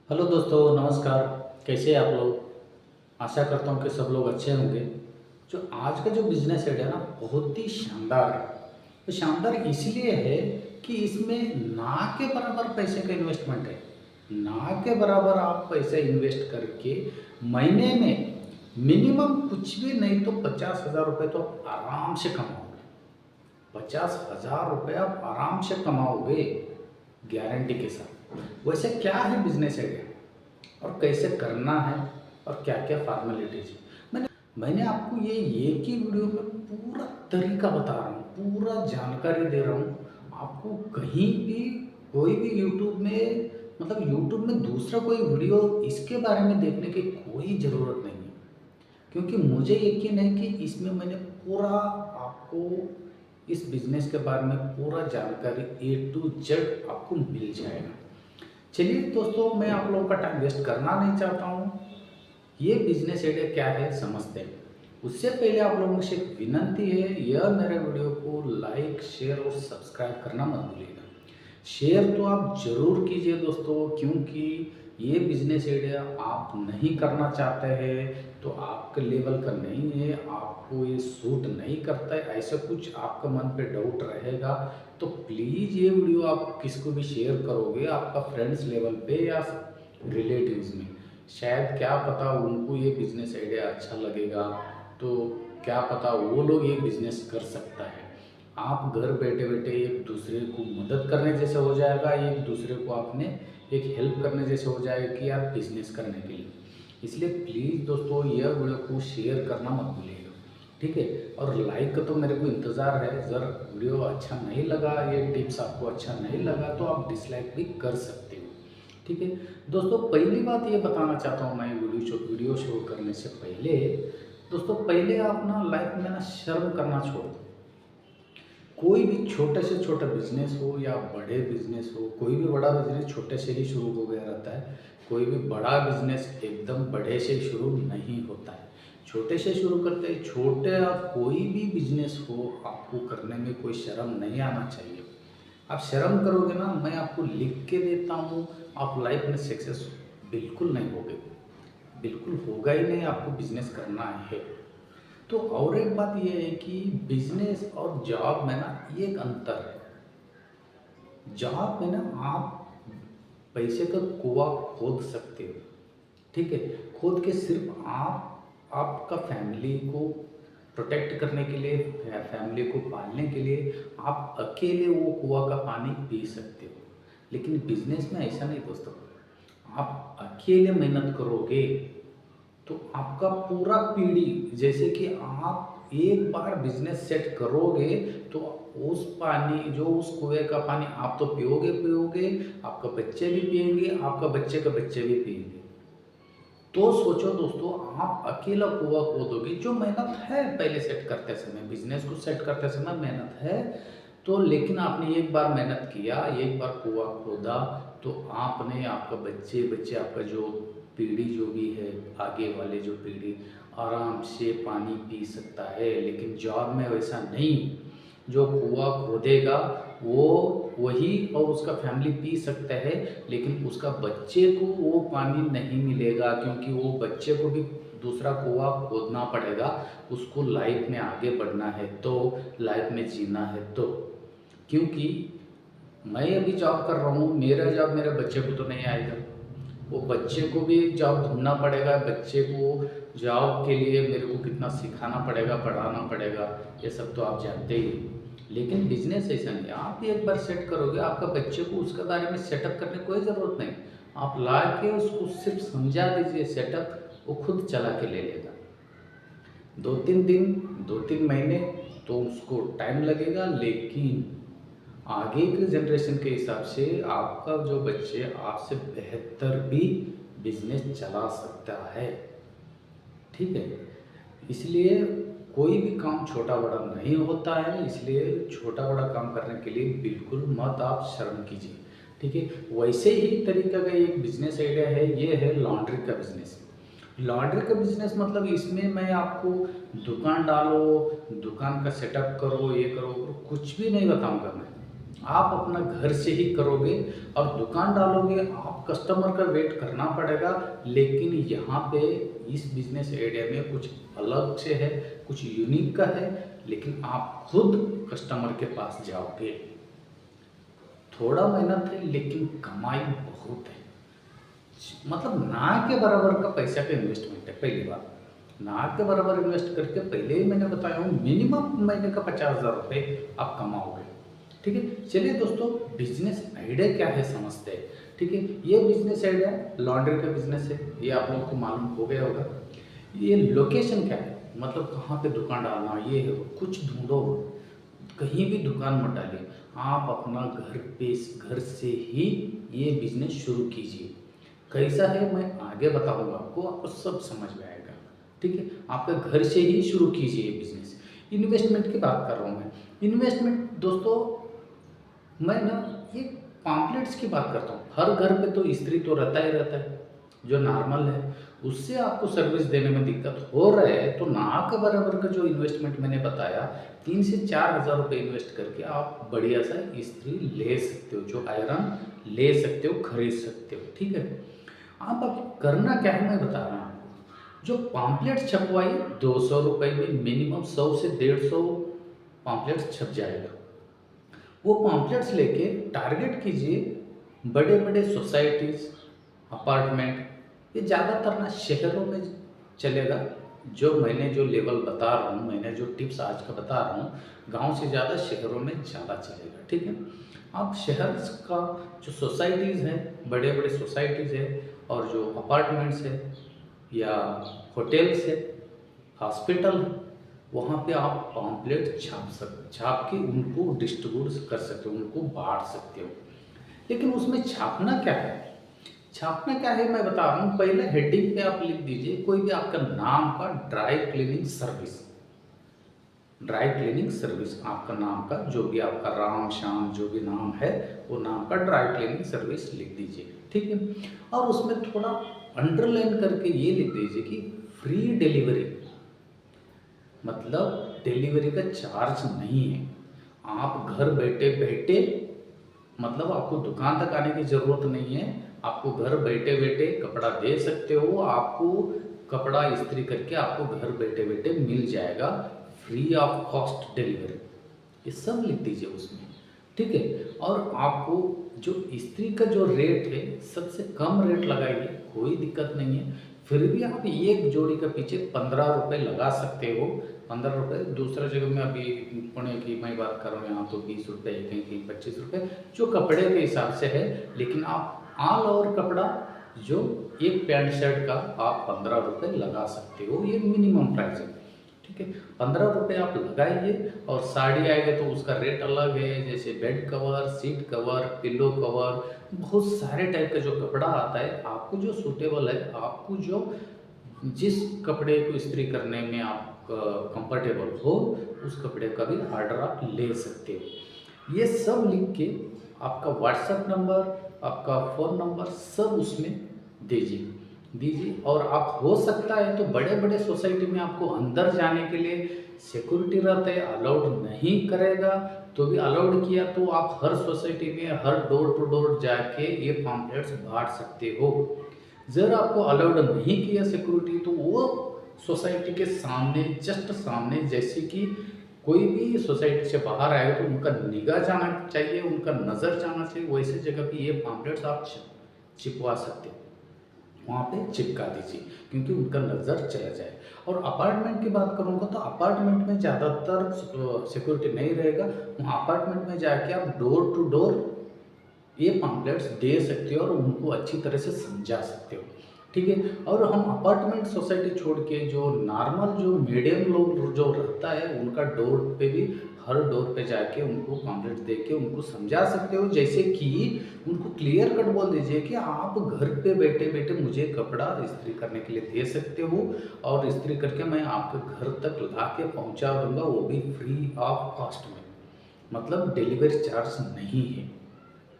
Hello दोस्तों, नमस्कार। कैसे हैं आप लोग? आशा करता हूँ कि सब लोग अच्छे होंगे। जो आज का जो बिजनेस है ना, बहुत ही शानदार है। तो शानदार इसलिए है कि इसमें ना के बराबर पैसे का इन्वेस्टमेंट है। ना के बराबर आप पैसे इन्वेस्ट करके महीने में मिनिमम कुछ भी नहीं तो 50,000 रुपये तो आप आराम से कमाओगे। 50,000 रुपये आप आराम से कमाओगे, गारंटी के साथ। वैसे क्या है बिजनेस आइडिया और कैसे करना है और क्या क्या फॉर्मेलिटीज है, मैंने आपको ये एक ही वीडियो में पूरा तरीका बता रहा हूँ, पूरा जानकारी दे रहा हूँ आपको। कहीं भी कोई भी यूट्यूब में, मतलब यूट्यूब में दूसरा कोई वीडियो इसके बारे में देखने की कोई ज़रूरत नहीं है, क्योंकि मुझे यकीन है कि इसमें मैंने पूरा आपको इस बिज़नेस के बारे में पूरा जानकारी A to Z आपको मिल जाएगा। चलिए दोस्तों, मैं आप लोगों का टाइम वेस्ट करना नहीं चाहता हूँ। ये बिजनेस आइडिया क्या है समझते हैं। उससे पहले आप लोगों से एक विनंती है, यह मेरे वीडियो को लाइक, शेयर और सब्सक्राइब करना मत भूलिएगा। शेयर तो आप ज़रूर कीजिए दोस्तों, क्योंकि ये बिजनेस आइडिया आप नहीं करना चाहते हैं तो आपके लेवल का नहीं है, आपको ये सूट नहीं करता है, ऐसा कुछ आपका मन पे डाउट रहेगा तो प्लीज़ ये वीडियो आप किसको भी शेयर करोगे, आपका फ्रेंड्स लेवल पे या रिलेटिव्स में, शायद क्या पता उनको ये बिज़नेस आइडिया अच्छा लगेगा, तो क्या पता वो लोग ये बिज़नेस कर सकता है। आप घर बैठे बैठे एक दूसरे को मदद करने जैसे हो जाएगा, एक दूसरे को आपने एक हेल्प करने जैसे हो जाएगा कि यार बिज़नेस करने के लिए। इसलिए प्लीज़ दोस्तों यह वीडियो को शेयर करना मत भूलिएगा, ठीक है। और लाइक का तो मेरे को इंतज़ार है। अगर वीडियो अच्छा नहीं लगा, ये टिप्स आपको अच्छा नहीं लगा तो आप डिसलाइक भी कर सकते हो, ठीक है। दोस्तों पहली बात ये बताना चाहता हूँ मैं वीडियो शुरू करने से पहले, दोस्तों पहले आप ना लाइफ में ना शर्म करना छोड़ दो। कोई भी छोटे से छोटा बिजनेस हो या बड़े बिजनेस हो, कोई भी बड़ा बिजनेस छोटे से ही शुरू हो गया रहता है। कोई भी बड़ा बिजनेस एकदम बड़े से शुरू नहीं होता है, छोटे से शुरू करते हैं। छोटे आप कोई भी बिजनेस हो, आपको करने में कोई शर्म नहीं आना चाहिए। आप शर्म करोगे ना, मैं आपको लिख के देता हूँ, आप लाइफ में सक्सेस बिल्कुल नहीं होगे, बिल्कुल होगा ही नहीं। आपको बिजनेस करना है तो। और एक बात यह है कि बिजनेस और जॉब में ना एक अंतर है। जॉब में ना आप पैसे का कुआं खोद सकते हो, ठीक है। खोद के सिर्फ आप आपका फैमिली को प्रोटेक्ट करने के लिए, फैमिली को पालने के लिए आप अकेले वो कुआं का पानी पी सकते हो। लेकिन बिजनेस में ऐसा नहीं दोस्तों। आप अकेले मेहनत करोगे तो आपका पूरा पीढ़ी, जैसे कि आप एक बार बिजनेस सेट करोगे तो उस पानी, जो उस कुएं का पानी आप तो पियोगे पियोगे, आपका बच्चे भी पिएंगे, आपका बच्चे का बच्चे भी पिएंगे। तो सोचो दोस्तों, आप अकेला कुआं खोदोगे, जो मेहनत है पहले सेट करते समय, बिजनेस को सेट करते समय मेहनत है तो, लेकिन आपने एक बार मेहनत किया, एक बार कुआं खोदा तो आपने, आपका बच्चे बच्चे, आपका जो पीढ़ी जो भी है, आगे वाले जो पीढ़ी आराम से पानी पी सकता है। लेकिन जॉब में वैसा नहीं। जो कुआं खोदेगा वो वही और उसका फैमिली पी सकता है, लेकिन उसका बच्चे को वो पानी नहीं मिलेगा, क्योंकि वो बच्चे को भी दूसरा कुआं खोदना पड़ेगा। उसको लाइफ में आगे बढ़ना है तो, लाइफ में जीना है तो। क्योंकि मैं अभी जॉब कर रहा हूँ, मेरा जॉब मेरे बच्चे को तो नहीं आएगा, वो बच्चे को भी जॉब ढूंढना पड़ेगा। बच्चे को जॉब के लिए मेरे को कितना सिखाना पड़ेगा, पढ़ाना पड़ेगा, ये सब तो आप जानते ही हैं। लेकिन बिजनेस ऐसा नहीं, आप एक बार सेट करोगे, आपका बच्चे को उसके बारे में सेटअप करने की कोई ज़रूरत नहीं। आप ला के उसको सिर्फ समझा दीजिए सेटअप, वो खुद चला के ले लेगा। 2-3 दिन, 2-3 महीने तो उसको टाइम लगेगा, लेकिन आगे के जनरेशन के हिसाब से आपका जो बच्चे आपसे बेहतर भी बिजनेस चला सकता है, ठीक है। इसलिए कोई भी काम छोटा बड़ा नहीं होता है, इसलिए छोटा बड़ा काम करने के लिए बिल्कुल मत आप शर्म कीजिए, ठीक है। वैसे ही तरीका का एक बिजनेस आइडिया है, ये है लॉन्ड्री का बिजनेस। लॉन्ड्री का बिजनेस मतलब इसमें मैं आपको दुकान डालो, दुकान का सेटअप करो, ये करो, कुछ भी नहीं बताऊंगा मैं। आप अपना घर से ही करोगे और दुकान डालोगे, आप कस्टमर का वेट करना पड़ेगा। लेकिन यहाँ पे इस बिजनेस एरिया में कुछ अलग से है, कुछ यूनिक का है, लेकिन आप खुद कस्टमर के पास जाओगे। थोड़ा मेहनत है लेकिन कमाई बहुत है। मतलब ना के बराबर का पैसा का इन्वेस्टमेंट है। पहली बात, ना के बराबर इन्वेस्ट करके पहले ही मैंने बताया हूँ मिनिमम महीने का 50,000 रुपये आप कमाओगे। ठीक है, चलिए दोस्तों बिजनेस आइडिया क्या है समझते हैं। ठीक है, ये बिजनेस आइडिया लॉन्ड्री का बिजनेस है, ये आप लोगों को मालूम हो गया होगा। ये लोकेशन क्या है, मतलब कहाँ पे दुकान डालना, ये है कुछ ढूंढो, कहीं भी दुकान मत डालिए, आप अपना घर से ही ये बिजनेस शुरू कीजिए। कैसा है मैं आगे बताऊंगा आपको सब समझ में आएगा। ठीक है, आपका घर से ही शुरू कीजिए ये बिजनेस। इन्वेस्टमेंट की बात कर रहा हूँ मैं। इन्वेस्टमेंट दोस्तों मैं ना ये पॉम्पलेट्स की बात करता हूँ। हर घर पे तो इस्त्री तो रहता ही रहता है जो नॉर्मल है, उससे आपको सर्विस देने में दिक्कत हो रहा है तो ना के बराबर का जो इन्वेस्टमेंट मैंने बताया 3 से 4 हज़ार रुपये इन्वेस्ट करके आप बढ़िया सा इस्त्री ले सकते हो, जो आयरन ले सकते हो, खरीद सकते हो। ठीक है, आप अब करना क्या है मैं बता रहा हूँ आपको। जो पॉम्पलेट छपवाइए 200 रुपये में मिनिमम 100 से 150 पॉम्पलेट्स छप जाएगा। वो पॉम्पलेट्स लेके टारगेट कीजिए बड़े बड़े सोसाइटीज़, अपार्टमेंट, ये ज़्यादातर ना शहरों में चलेगा। जो मैंने जो लेवल बता रहा हूँ, मैंने जो टिप्स आज का बता रहा हूँ, गांव से ज़्यादा शहरों में ज़्यादा चलेगा। ठीक है, आप शहर का जो सोसाइटीज़ हैं, बड़े बड़े सोसाइटीज़ है और जो अपार्टमेंट्स है या होटल्स है, हॉस्पिटल है, वहाँ पे आप पॉम्पलेट छाप के उनको डिस्ट्रीब्यूट कर सकते हो, उनको बांट सकते हो। लेकिन उसमें छापना क्या है, छापना क्या है मैं बता रहा हूँ। पहले हेडिंग पे आप लिख दीजिए कोई भी आपका नाम का dry cleaning service, dry cleaning service आपका नाम का जो भी आपका राम श्याम जो भी नाम है वो नाम का ड्राई क्लीनिंग सर्विस लिख दीजिए। ठीक है, और उसमें थोड़ा अंडरलाइन करके ये लिख दीजिए कि फ्री डिलीवरी, मतलब डिलीवरी का चार्ज नहीं है। आप घर बैठे बैठे, मतलब आपको दुकान तक आने की ज़रूरत नहीं है, आपको घर बैठे बैठे कपड़ा दे सकते हो, आपको कपड़ा इस्त्री करके आपको घर बैठे बैठे मिल जाएगा, फ्री ऑफ कॉस्ट डिलीवरी। ये सब लिख दीजिए उसमें। ठीक है, और आपको जो इस्त्री का जो रेट है सबसे कम रेट लगाइए, कोई दिक्कत नहीं है। फिर भी आप एक जोड़ी का पीछे 15 रुपये लगा सकते हो। 15 रुपये, दूसरा जगह में अभी पुणे की मैं बात कर रहा हूँ, यहाँ तो 20 रुपये, कहीं कहीं 25 रुपये, जो कपड़े के हिसाब से है। लेकिन आप ऑल ओवर कपड़ा जो एक पैंट शर्ट का आप 15 रुपये लगा सकते हो, ये मिनिमम प्राइस है। ठीक है, 15 रुपये आप लगाइए। और साड़ी आएगा तो उसका रेट अलग है, जैसे bed cover, seat cover, pillow cover, बहुत सारे टाइप का जो कपड़ा आता है, आपको जो सूटेबल है, आपको जो जिस कपड़े को इस्त्री करने में आप कंफर्टेबल हो उस कपड़े का भी ऑर्डर आप ले सकते हो। ये सब लिख के आपका व्हाट्सएप नंबर, आपका फ़ोन नंबर सब उसमें दीजिए। और आप हो सकता है तो बड़े बड़े सोसाइटी में आपको अंदर जाने के लिए सिक्योरिटी रहता है, अलाउड नहीं करेगा तो भी अलाउड किया तो आप हर सोसाइटी में हर डोर टू डोर जाके ये पॉम्पलेट्स बांट सकते हो। जर आपको अलाउड नहीं किया सिक्योरिटी तो वो सोसाइटी के सामने, जस्ट सामने, जैसे कि कोई भी सोसाइटी से बाहर आएगा तो उनका निगाह जाना चाहिए, उनका नज़र जाना चाहिए, वैसे जगह पे ये पॉम्पलेट्स आप चिपवा सकते हो, वहाँ पे चिपका दीजिए क्योंकि उनका नज़र चला जाए। और अपार्टमेंट की बात करूँगा तो अपार्टमेंट में ज़्यादातर सिक्योरिटी नहीं रहेगा, वहाँ अपार्टमेंट में जाके आप डोर टू डोर ये पॉम्पलेट्स दे सकते हो और उनको अच्छी तरह से समझा सकते हो। ठीक है, और हम अपार्टमेंट सोसाइटी छोड़ के जो नॉर्मल जो मीडियम लोग जो रहता है उनका डोर पे भी, हर डोर पे जाके उनको पॉम्पलेट्स दे के उनको समझा सकते हो। जैसे कि उनको क्लियर कट बोल दीजिए कि आप घर पे बैठे बैठे मुझे कपड़ा इस्त्री करने के लिए दे सकते हो और इस्त्री करके मैं आपके घर तक ला के पहुँचा दूँगा, वो भी फ्री ऑफ कॉस्ट में, मतलब डिलीवरी चार्ज नहीं है।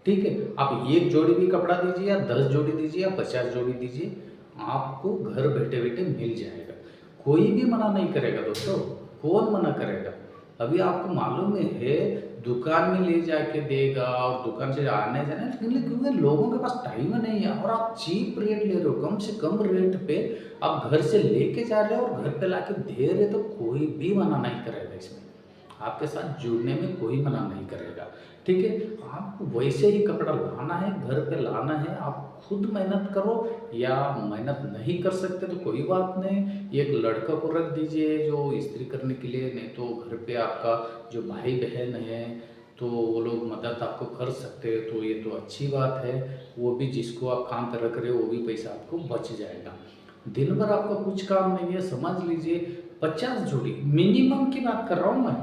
ठीक है, आप एक जोड़ी भी कपड़ा दीजिए या 10 जोड़ी दीजिए या 50 जोड़ी दीजिए, आपको घर बैठे बैठे मिल जाएगा। कोई भी मना नहीं करेगा दोस्तों, कौन मना करेगा। अभी आपको मालूम है दुकान में ले जाके देगा और दुकान से आने जाने, लेकिन क्योंकि लोगों के पास टाइम नहीं है और आप चीप रेट ले रहे हो, कम से कम रेट पे आप घर से लेके जा रहे हो और घर पे लाके दे रहे, तो कोई भी मना नहीं करेगा इसमें, आपके साथ जुड़ने में कोई मना नहीं करेगा। ठीक है, आपको वैसे ही कपड़ा लाना है, घर पे लाना है, आप खुद मेहनत करो, या मेहनत नहीं कर सकते तो कोई बात नहीं, एक लड़का को रख दीजिए जो इस्त्री करने के लिए, नहीं तो घर पे आपका जो भाई बहन है तो वो लोग मदद आपको कर सकते हैं, तो ये तो अच्छी बात है। वो भी जिसको आप काम पर रख रहे हो वो भी पैसा आपको बच जाएगा। दिन भर आपका कुछ काम नहीं है, समझ लीजिए 50 जोड़ी मिनिमम की बात कर रहा हूँ मैं,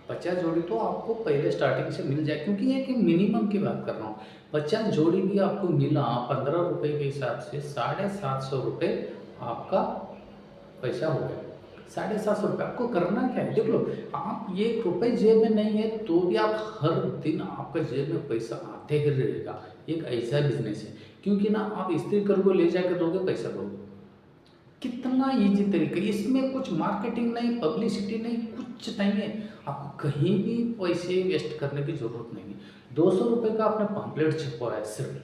50 जोड़ी तो आपको पहले स्टार्टिंग से मिल जाए, क्योंकि ये कि मिनिमम की बात कर रहा हूँ। 50 जोड़ी भी आपको मिला 15 रुपये के हिसाब से 750 रुपये आपका पैसा हो गया। 750 रुपये आपको करना क्या है, देख लो, आप 1 रुपये जेब में नहीं है तो भी आप हर दिन आपका जेब में पैसा आते ही रहेगा। एक ऐसा बिजनेस है, क्योंकि ना आप इस्त्री कर को ले जाकर दोगे, पैसा दोगे, कितना इजी तरीका, इसमें कुछ मार्केटिंग नहीं, पब्लिसिटी नहीं, कुछ नहीं है, आपको कहीं भी पैसे वेस्ट करने की ज़रूरत नहीं है। 200 रुपये का आपने पम्पलेट छपवाया सिर्फ,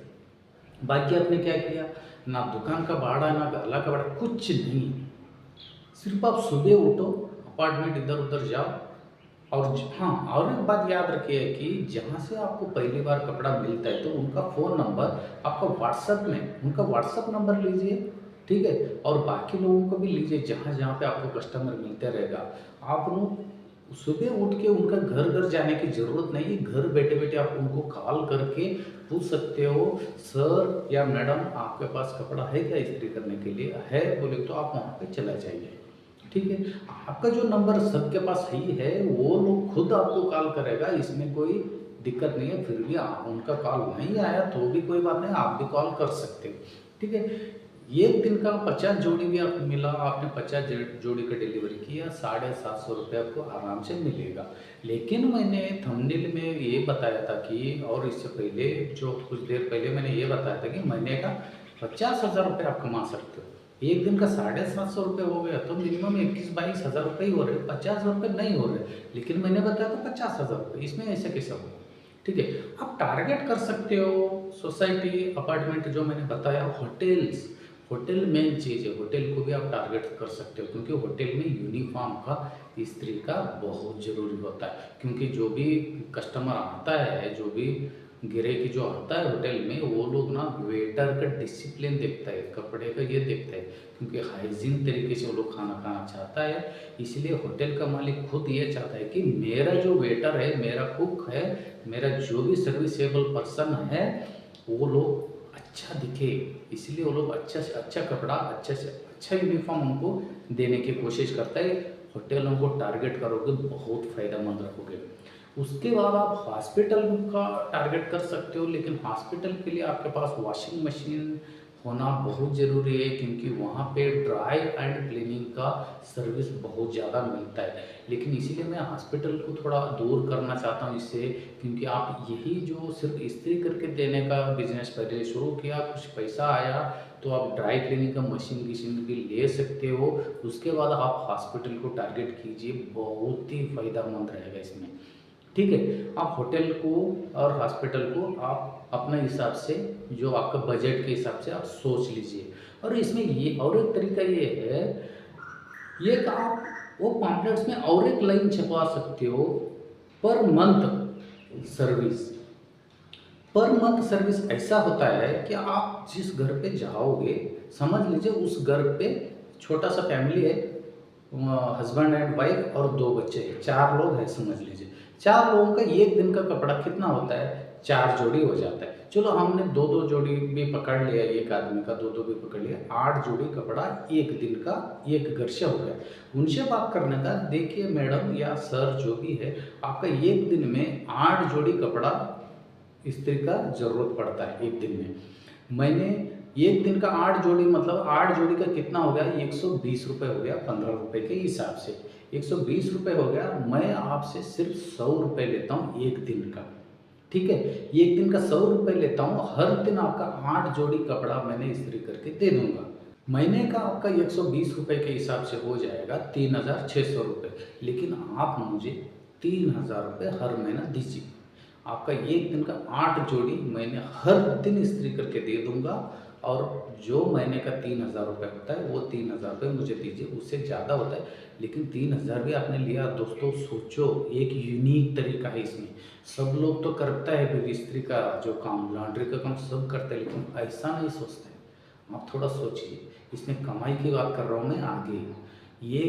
बाकी आपने क्या किया, ना दुकान का भाड़ा ना गला का भाड़ा, कुछ नहीं, सिर्फ आप सुबह उठो, अपार्टमेंट इधर उधर जाओ, और हाँ, और एक बात याद रखिए कि जहाँ से आपको पहली बार कपड़ा मिलता है तो उनका फ़ोन नंबर आपका व्हाट्सएप में, उनका व्हाट्सएप नंबर लीजिए, ठीक है, और बाकी लोगों को भी लीजिए जहाँ जहाँ पे आपको कस्टमर मिलते रहेगा। आप लोग सुबह उठ के उनका घर घर जाने की ज़रूरत नहीं है, घर बैठे बैठे आप उनको कॉल करके पूछ सकते हो, सर या मैडम आपके पास कपड़ा है क्या इस्त्री करने के लिए, है बोले तो आप वहाँ पे चला जाइए। ठीक है, आपका जो नंबर सबके पास ही है वो लोग खुद आपको कॉल करेगा, इसमें कोई दिक्कत नहीं है। फिर भी आप उनका कॉल नहीं आया तो भी कोई बात नहीं, आप भी कॉल कर सकते हो। ठीक है, एक दिन का 50 जोड़ी भी आपको मिला, आपने 50 जोड़ी का डिलीवरी किया, 750 रुपये आपको आराम से मिलेगा। लेकिन मैंने थंबनेल में ये बताया था कि, और इससे पहले जो कुछ देर पहले मैंने ये बताया था कि महीने का 50,000 रुपये आप कमा सकते हो। एक दिन का 750 रुपये हो गया तो मिनिमम 21-22 हज़ार रुपये ही हो रहे, 50 रुपये नहीं हो रहे, लेकिन मैंने बताया था 50,000 रुपये, इसमें ऐसे कैसा होगा। ठीक है, आप टारगेट कर सकते हो सोसाइटी, अपार्टमेंट, जो मैंने बताया, होटल्स, होटल मेन चीज़ है, होटल को भी आप टारगेट कर सकते हो, क्योंकि होटल में यूनिफॉर्म का इस्त्री का बहुत ज़रूरी होता है, क्योंकि जो भी कस्टमर आता है, जो भी गिराकी जो आता है होटल में, वो लोग ना वेटर का डिसिप्लिन देखता है, कपड़े का ये देखता है, क्योंकि हाइजीन तरीके से वो लोग खाना खाना चाहता है। इसलिए होटल का मालिक खुद ये चाहता है कि मेरा जो वेटर है, मेरा कुक है, मेरा जो भी सर्विसेबल पर्सन है, वो लोग अच्छा दिखे, इसलिए वो लोग अच्छा से अच्छा कपड़ा, अच्छा से अच्छा यूनिफॉर्म उनको देने की कोशिश करता है। होटलों को टारगेट करोगे बहुत फ़ायदेमंद रखोगे। उसके बाद आप हॉस्पिटल का टारगेट कर सकते हो, लेकिन हॉस्पिटल के लिए आपके पास वॉशिंग मशीन होना बहुत ज़रूरी है, क्योंकि वहाँ पे ड्राई एंड क्लीनिंग का सर्विस बहुत ज़्यादा मिलता है। लेकिन इसीलिए मैं हॉस्पिटल को थोड़ा दूर करना चाहता हूँ इससे, क्योंकि आप यही जो सिर्फ इस्त्री करके देने का बिजनेस पहले शुरू किया, कुछ पैसा आया तो आप ड्राई क्लीनिंग का मशीन भी ले सकते हो। उसके बाद आप हॉस्पिटल को टारगेट कीजिए, बहुत ही फ़ायदेमंद रहेगा इसमें। ठीक है, आप होटल को और हॉस्पिटल को आप अपने हिसाब से, जो आपका बजट के हिसाब से आप सोच लीजिए। और इसमें ये और एक तरीका ये है, ये कि आप वो पॉम्पलेट्स में और एक लाइन छपवा सकते हो, per month service. Per month service ऐसा होता है कि आप जिस घर पे जाओगे, समझ लीजिए उस घर पे छोटा सा फैमिली है, हस्बैंड एंड वाइफ और 2 बच्चे हैं, 4 लोग हैं समझ लीजिए। 4 लोगों का एक दिन का कपड़ा कितना होता है, 4 जोड़ी हो जाता है। चलो हमने 2-2 जोड़ी भी पकड़ लिया, एक आदमी का 2-2 भी पकड़ लिया, 8 जोड़ी कपड़ा एक दिन का एक घर से हो गया। उनसे बात करने का, देखिए मैडम या सर जो भी है, आपका एक दिन में 8 जोड़ी कपड़ा इस्त्री का ज़रूरत पड़ता है एक दिन में। मैंने एक दिन का 8 जोड़ी, मतलब 8 जोड़ी का कितना हो गया, 120 रुपये हो गया 15 रुपये के हिसाब से, 120 रुपये हो गया। मैं आपसे सिर्फ 100 रुपये लेता हूँ एक दिन का। ठीक है, एक दिन का 100 रुपये लेता हूँ, हर दिन आपका 8 जोड़ी कपड़ा मैंने इस्त्री करके दे दूँगा। महीने का आपका 120 रुपये के हिसाब से हो जाएगा 3600 रुपये। लेकिन आप मुझे ₹3000 हर महीना दीजिए। आपका एक दिन का 8 जोड़ी मैंने हर दिन इस्त्री करके दे दूंगा, और जो महीने का ₹3000 होता है वो ₹3000 मुझे दीजिए। उससे ज़्यादा होता है, लेकिन 3000 भी आपने लिया। दोस्तों सोचो, एक यूनिक तरीका है इसमें। सब लोग तो करता है फिर इस्त्री का जो काम, लॉन्ड्री का काम सब करते हैं, लेकिन ऐसा नहीं सोचते हैं। आप थोड़ा सोचिए, इसमें कमाई की बात कर रहा हूँ मैं आगे। ये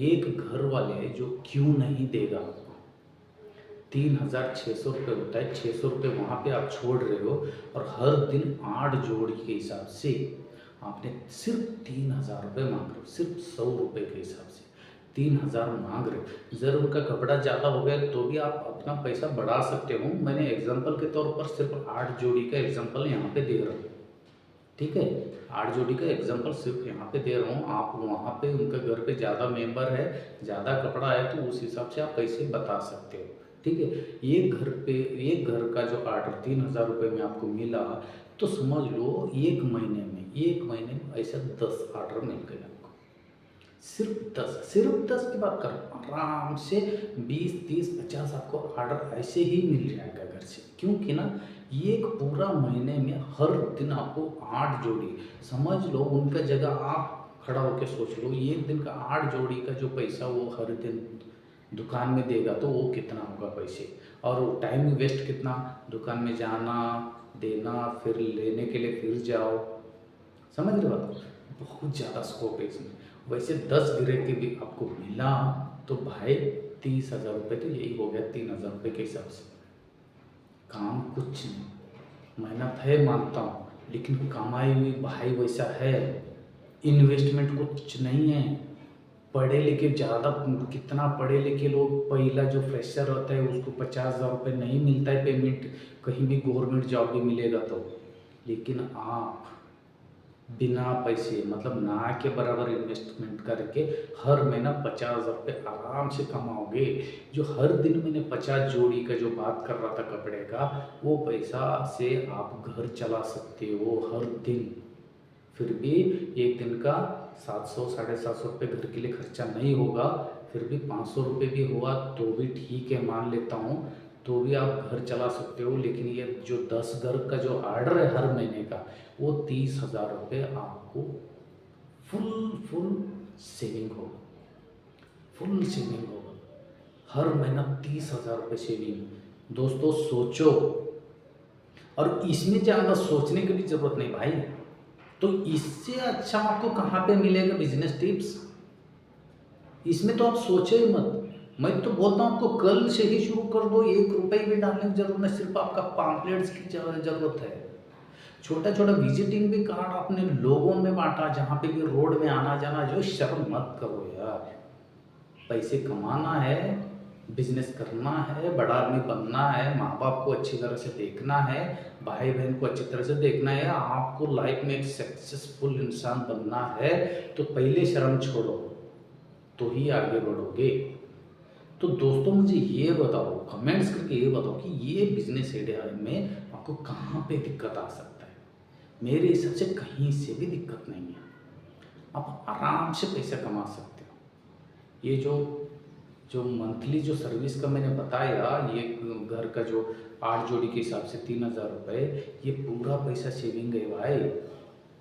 एक घर वाले जो क्यों नहीं देगा आपको? 3600 होता है, 600 वहाँ पे आप छोड़ रहे हो, और हर दिन 8 जोड़ी के हिसाब से आपने सिर्फ ₹3000 मांग रहे हो, सिर्फ ₹100 के हिसाब से 3000 मांग रहे हो। ज़रा उनका कपड़ा ज़्यादा हो गया तो भी आप अपना पैसा बढ़ा सकते हो। मैंने एग्जाम्पल के तौर पर सिर्फ 8 जोड़ी का एग्जाम्पल यहाँ पे दे रहा हूँ, ठीक है। 8 जोड़ी का एग्जाम्पल सिर्फ यहाँ पे दे रहा हूँ। आप वहाँ पे उनका घर पे ज़्यादा मेंबर है, ज़्यादा कपड़ा है, तो उस हिसाब से आप पैसे बता सकते हो, ठीक है। एक घर का जो ऑर्डर ₹3000 में आपको मिला, तो समझ लो एक महीने में ऐसा 10 ऑर्डर मिल गए आपको। सिर्फ 10 की बात करो, आराम से 20, 30, 50 आपको ऑर्डर ऐसे ही मिल जाएगा घर से। क्योंकि ना एक पूरा महीने में हर दिन आपको 8 जोड़ी, समझ लो उनका जगह आप खड़ा होकर सोच लो, एक दिन का 8 जोड़ी का जो पैसा वो हर दिन दुकान में देगा, तो वो कितना होगा पैसे, और टाइम वेस्ट कितना, दुकान में जाना देना, फिर लेने के लिए फिर जाओ। समझ रहे बात? बहुत ज़्यादा स्कोप है इसमें। वैसे 10 ग्रेड के भी आपको मिला, तो भाई ₹30,000 तो यही हो गया ₹3000 के हिसाब से। काम कुछ नहीं, मेहनत है मानता हूँ, लेकिन कमाई हुई भाई वैसा है, इन्वेस्टमेंट कुछ नहीं है। पढ़े लिखे ज़्यादा, कितना पढ़े लिखे लोग, पहला जो फ्रेशर होता है उसको ₹50,000 नहीं मिलता है पेमेंट, कहीं भी गवर्नमेंट जॉब भी मिलेगा तो। लेकिन आप बिना पैसे, मतलब ना के बराबर इन्वेस्टमेंट करके हर महीना ₹50,000 आराम से कमाओगे। जो हर दिन मैंने 50 जोड़ी का जो बात कर रहा था कपड़े का, वो पैसा से आप घर चला सकते हो हर दिन। फिर भी एक दिन का 700 ₹750 घर के लिए खर्चा नहीं होगा, फिर भी ₹500 भी हुआ तो भी ठीक है, मान लेता हूँ, तो भी आप घर चला सकते हो। लेकिन ये जो 10 घर का जो ऑर्डर है हर महीने का, वो ₹30,000 आपको फुल सेविंग होगा, फुल सेविंग होगा। हर महीना ₹30,000 सेविंग। दोस्तों सोचो, और इसमें ज़्यादा सोचने की भी ज़रूरत नहीं भाई। तो इससे अच्छा आपको कहाँ पे मिलेगा बिजनेस टिप्स? इसमें तो आप सोचो ही मत। मैं तो बोलता हूँ आपको कल से ही शुरू कर दो, ₹1 भी डालने की जरूरत नहीं, सिर्फ आपका पॉम्पलेट्स की जरूरत है। छोटा छोटा विजिटिंग भी कार्ड आपने लोगों में बांटा, जहाँ पे भी रोड में आना जाना, जो शर्म मत करो यार। पैसे कमाना है, बिजनेस करना है, बड़ा आदमी बनना है, माँ बाप को अच्छी तरह से देखना है, भाई बहन को अच्छी तरह से देखना है, आपको लाइफ में एक सक्सेसफुल इंसान बनना है, तो पहले शर्म छोड़ो, तो ही आगे बढ़ोगे। तो दोस्तों मुझे ये बताओ, कमेंट्स करके ये बताओ कि ये बिजनेस आइडिया में आपको कहाँ पे दिक्कत आ सकता है। मेरे हिसाब से कहीं से भी दिक्कत नहीं है, आप आराम से पैसा कमा सकते हो। ये जो मंथली जो सर्विस का मैंने बताया, ये घर का जो 8 जोड़ी के हिसाब से ₹3000, ये पूरा पैसा सेविंग है भाई।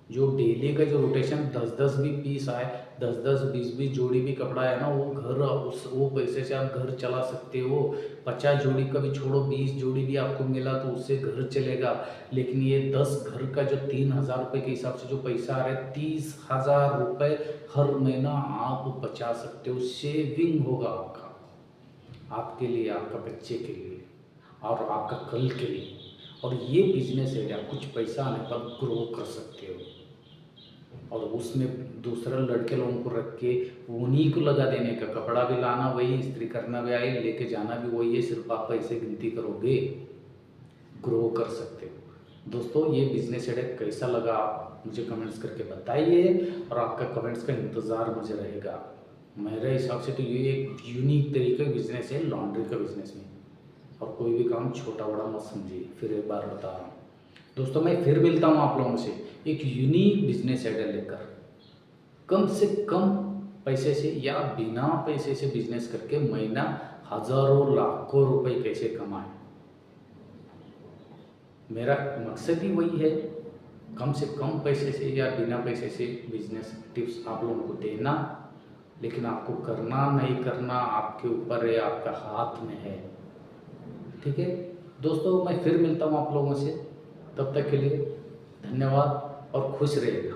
जो डेली का जो रोटेशन 10-10 भी पीस आए, 10-10, 20-20 जोड़ी भी कपड़ा है ना, वो पैसे से आप घर चला सकते हो। 50 जोड़ी का भी छोड़ो, 20 जोड़ी भी आपको मिला तो उससे घर चलेगा। लेकिन ये 10 घर का जो ₹3000 के हिसाब से जो पैसा आ रहा है, ₹30,000 हर महीना आप बचा सकते हो। सेविंग होगा आपके लिए, आपका बच्चे के लिए, और आपका कल के लिए। और ये बिजनेस है, आप कुछ पैसा आने पर ग्रो कर सकते हो, और उसमें दूसरा लड़के लोगों को रख के उन्हीं को लगा देने का, कपड़ा भी लाना वही, इस्त्री करना भी आए, लेके जाना भी वही है, सिर्फ आप पैसे गिनती करोगे, ग्रो कर सकते हो। दोस्तों ये बिजनेस आइडिया कैसा लगा आप मुझे कमेंट्स करके बताइए, और आपका कमेंट्स का इंतज़ार मुझे रहेगा। मेरे हिसाब से तो ये एक यूनिक तरीके का बिजनेस है लॉन्ड्री का बिजनेस में, और कोई भी काम छोटा बड़ा मत समझिए, फिर एक बार बता रहा हूँ। दोस्तों मैं फिर मिलता हूँ आप लोगों से एक यूनिक बिजनेस आइडिया लेकर, कम से कम पैसे से या बिना पैसे से बिजनेस करके महीना हज़ारों लाखों रुपए कैसे कमाएं। मेरा मकसद ही वही है, कम से कम पैसे से या बिना पैसे से बिजनेस टिप्स आप लोगों को देना, लेकिन आपको करना नहीं करना आपके ऊपर है, आपका हाथ में है। ठीक है दोस्तों, मैं फिर मिलता हूँ आप लोगों से, तब तक के लिए धन्यवाद और खुश रहिएगा।